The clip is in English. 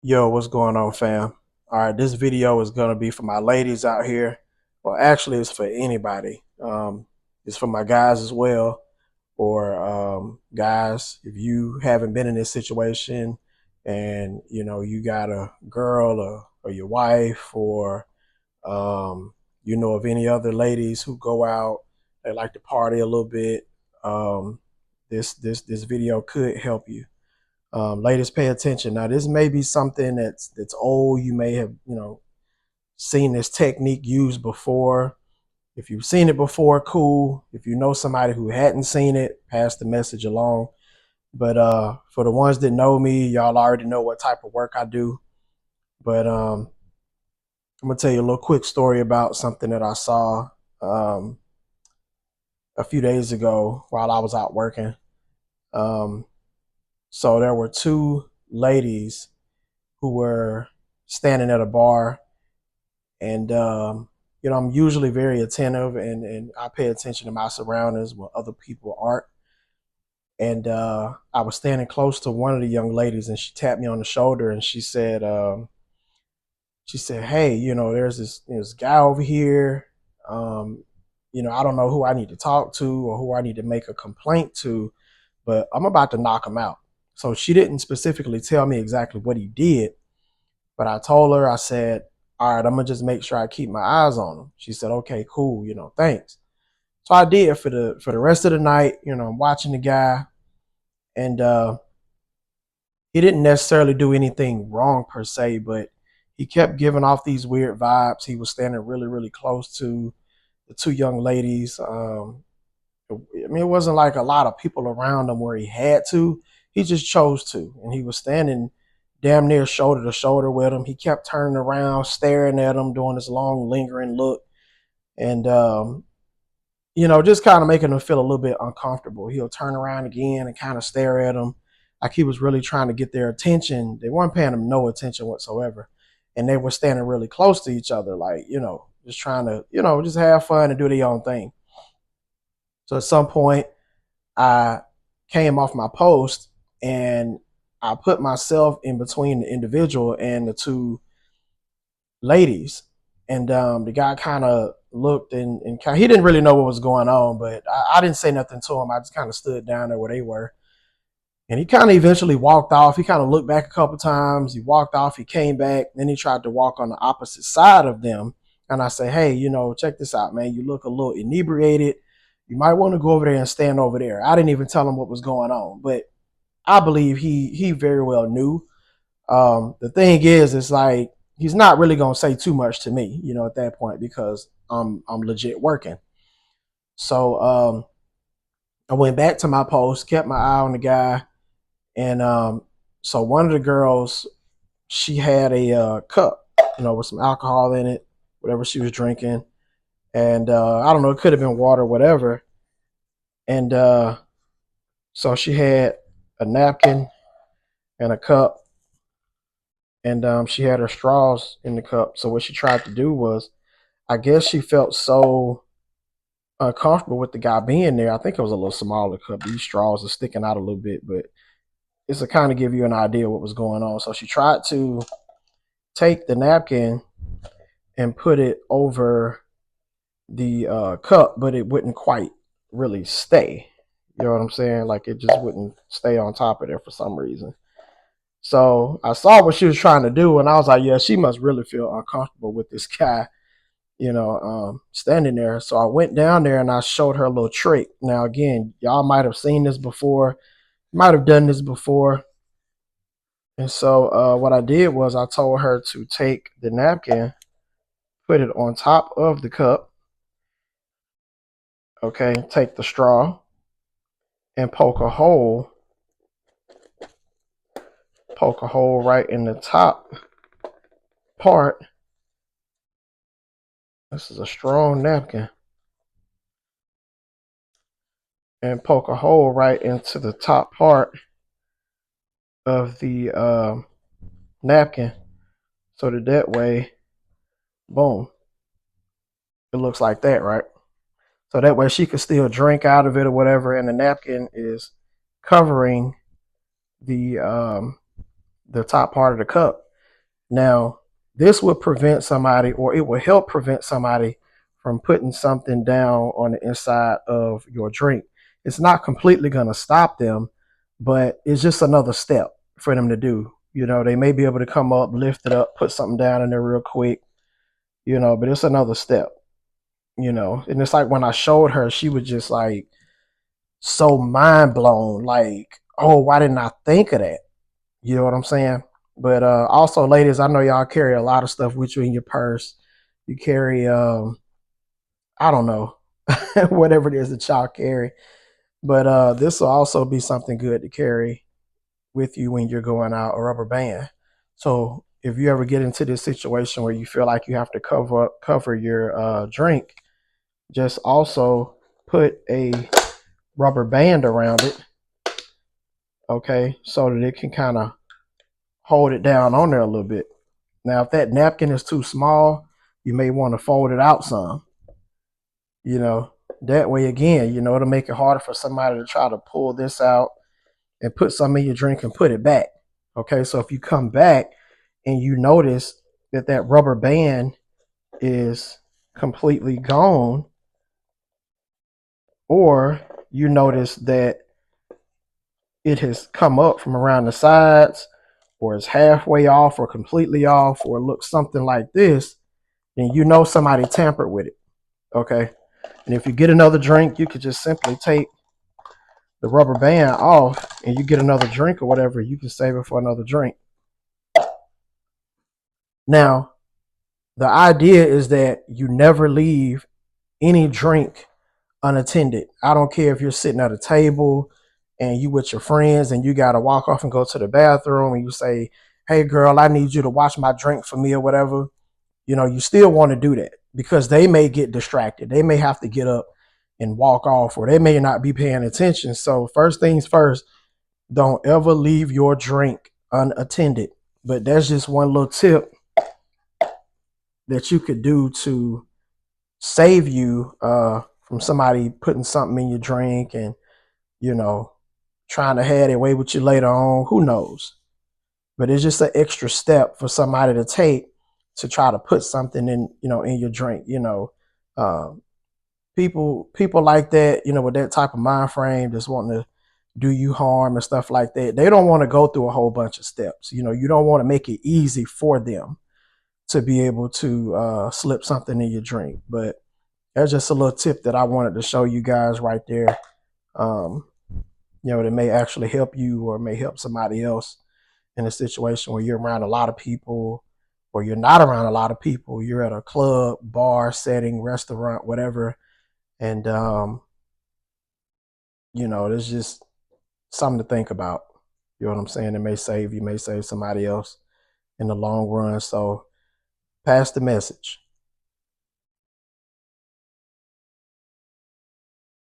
Yo, what's going on, fam? All right, this video is gonna be for my ladies out here. Well, actually, it's for anybody. It's for my guys as well, or guys, if you haven't been in this situation, and you got a girl or your wife, or of any other ladies who go out, they like to party a little bit. Um, this video could help you. Ladies, pay attention. Now, this may be something that's old. You may have seen this technique used before. If you've seen it before, cool. If you know somebody who hadn't seen it, pass the message along. But for the ones that know me, y'all already know what type of work I do. But I'm gonna tell you a little quick story about something that I saw um, a few days ago while I was out working. Um, so there were two ladies who were standing at a bar, and I'm usually very attentive, and I pay attention to my surroundings when other people aren't. And I was standing close to one of the young ladies, and she tapped me on the shoulder, and she said, "Hey, there's this guy over here. Um, I don't know who I need to talk to or who I need to make a complaint to, but I'm about to knock him out." So she didn't specifically tell me exactly what he did, but I told her, I said, "All right, I'm gonna just make sure I keep my eyes on him." She said, "Okay, cool, thanks." So I did for the rest of the night. I'm watching the guy, and he didn't necessarily do anything wrong per se, but he kept giving off these weird vibes. He was standing really, really close to the two young ladies. I mean, it wasn't like a lot of people around him where he had to. He just chose to, and he was standing damn near shoulder to shoulder with him. He kept turning around, staring at him, doing this long, lingering look, and just kind of making him feel a little bit uncomfortable. He'll turn around again and kind of stare at him, like he was really trying to get their attention. They weren't paying him no attention whatsoever, and they were standing really close to each other, like just trying to just have fun and do their own thing. So at some point, I came off my post, and I put myself in between the individual and the two ladies. And the guy kind of looked, and he didn't really know what was going on, but I didn't say nothing to him. I just kind of stood down there where they were. And he kind of eventually walked off. He kind of looked back a couple times. He walked off. He came back. Then he tried to walk on the opposite side of them. And I said, "Hey, check this out, man. You look a little inebriated. You might want to go over there and stand over there." I didn't even tell him what was going on, but I believe he very well knew. The thing is, it's like he's not really gonna say too much to me, at that point, because I'm legit working. So I went back to my post, kept my eye on the guy, and so one of the girls, she had a cup, with some alcohol in it, whatever she was drinking, and I don't know, it could have been water, whatever, and so she had a napkin and a cup, and she had her straws in the cup. So what she tried to do was, I guess she felt so uncomfortable with the guy being there. I think it was a little smaller cup. These straws are sticking out a little bit, but it's to kind of give you an idea what was going on. So she tried to take the napkin and put it over the cup, but it wouldn't quite really stay. You know what I'm saying? Like it just wouldn't stay on top of there for some reason. So I saw what she was trying to do, and I was like, yeah, she must really feel uncomfortable with this guy, standing there. So I went down there and I showed her a little trick. Now, again, y'all might have seen this before, might have done this before. And so what I did was I told her to take the napkin, put it on top of the cup, okay, take the straw and poke a hole right in the top part. This is a strong napkin. And poke a hole right into the top part of the napkin, so that way, boom, it looks like that, right? So that way she could still drink out of it or whatever, and the napkin is covering the top part of the cup. Now, this would prevent somebody, or it will help prevent somebody from putting something down on the inside of your drink. It's not completely going to stop them, but it's just another step for them to do. They may be able to come up, lift it up, put something down in there real quick, but it's another step, And it's like when I showed her, she was just like so mind blown, like, oh, why didn't I think of that? You know what I'm saying? But also, ladies, I know y'all carry a lot of stuff with you in your purse. You carry, I don't know, whatever it is that y'all carry. But this will also be something good to carry with you when you're going out, a rubber band. So if you ever get into this situation where you feel like you have to cover your drink, just also put a rubber band around it, okay, so that it can kind of hold it down on there a little bit. Now, if that napkin is too small, you may want to fold it out some, you know. That way, again, it'll make it harder for somebody to try to pull this out and put some in your drink and put it back. Okay, so if you come back and you notice that that rubber band is completely gone, or you notice that it has come up from around the sides, or it's halfway off, or completely off, or looks something like this, then somebody tampered with it. Okay. And if you get another drink, you could just simply take the rubber band off and you get another drink or whatever, you can save it for another drink. Now, the idea is that you never leave any drink unattended. I don't care if you're sitting at a table and you with your friends and you got to walk off and go to the bathroom and you say, hey, girl, I need you to wash my drink for me or whatever. You still want to do that because they may get distracted. They may have to get up and walk off, or they may not be paying attention. So first things first, don't ever leave your drink unattended. But that's just one little tip that you could do to save you from somebody putting something in your drink and, you know, trying to have their way with you later on. Who knows? But it's just an extra step for somebody to take to try to put something in your drink. Um, people like that, with that type of mind frame, just wanting to do you harm and stuff like that. They don't want to go through a whole bunch of steps. You don't want to make it easy for them to be able to slip something in your drink. But that's just a little tip that I wanted to show you guys right there. Um, that may actually help you or may help somebody else in a situation where you're around a lot of people or you're not around a lot of people. You're at a club, bar setting, restaurant, whatever. And, there's just something to think about. You know what I'm saying? It may save somebody else in the long run. So pass the message.